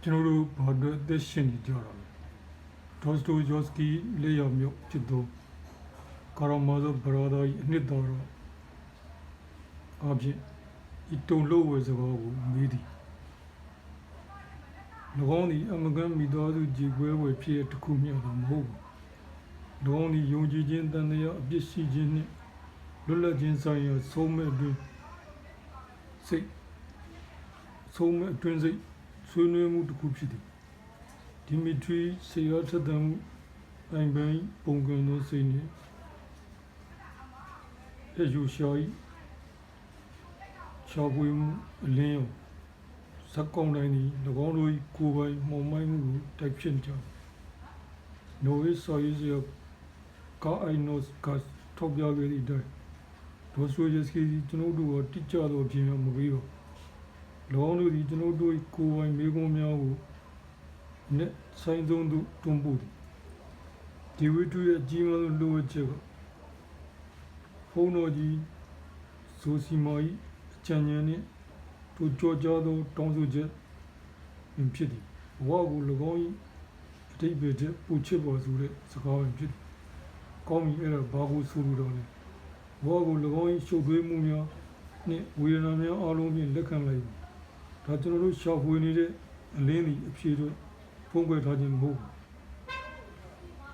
ကျွန်တော်တို့ဘာအတွက်အသက်ရှင်နေကြတာလဲဒေါစတိုဂျော့စကီလေးယောက်မျိုးဖြစ်သောကာရမာဇိုဘရာဒါ၏အနှစ်တော်အဖြစ်ဤတုံလို့ဝယ်စကားကိုမေးသည်၎င်းသည်အမကန်မိသားစုကြည်ကွဲဝယ်ဖြစ်တဲ့တစ်ခုမျှသာမဟုတ်ဘူး၎င်းသည်ယုံကြည်ခြင်းတန်တရားအပြစ်ရှိခြင်းနှင့်လွတ်လပ်ခြင်းဆိုင်ရာဆုံးမဲ့အတွင်းစိတ်ဆုံးမဲ့အတွင်းစိတ်ဆွေးနွေးမှုတစ်ခုဖြစ်သည်ဒီမီထရီဆေရထတဲ့မှုအိမ်ပိုင်းပုံကံသောစိတ်နှင့်အယူရှာ၏ချောပွေးမှုအလင်းရောဇက်ကောင်တိုင်းသည်၎င်းတို့၏ကိုယ်ပိုင်မှောင်မိုက်မှုကိုတိုက်ဖြစ်ကြသည်နိုဝေဆိုရီဇီကာအိုင်နော့စ်ကထောက်ပြခဲ့သည့်အတိုင်းဒေါစတိုဂျေစကီကျွန်ုပ်တို့ကတိကျသောအဖြစ်မပေးပါ၎င်းတို့သည်ကျွန်ုပ်တို့၏ကိုယ်ပိုင်မိဂုံးများကိုနဲ့ဆိုင်သုံးသူတွန်းပို့သည်ဒီဝိတုရဲ့အကြီးမားဆုံးလိုအပ်ချက်ကဖုန်းတော်ကြီးဇိုစီမာ၏အချမ်းဉာဏ်နှင့်တို့ကြောကြားသောတောင်းဆိုချက်ဖြစ်သည်ဘဝကို၎င်း၏အတိတ်ပဲချက်ပူချစ်ပါဆိုတဲ့စကားပဲဖြစ်သည်ကောင်းပြီအဲ့ဒါဘာကိုဆိုလိုတော့လဲဘဝကို၎င်း၏ရှုပ်ထွေးမှုများနှင့်ဝေဒနာများအလုံးဖြင့်လက်ခံလိုက်ပြီဒါကျွန်တော်တို့ရှာဖွေနေတဲ့အလင်းသည်အဖြေတို့ဖုံးကွယ်ထားခြင်းမဟုတ်ဘူး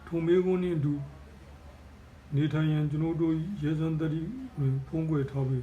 ထုံမေကုန်းနှင့်အတူနေထိုင်ရန်ကျွန်တော်တို့ရဲစံတတိဖုံးကွယ်ထားပြီ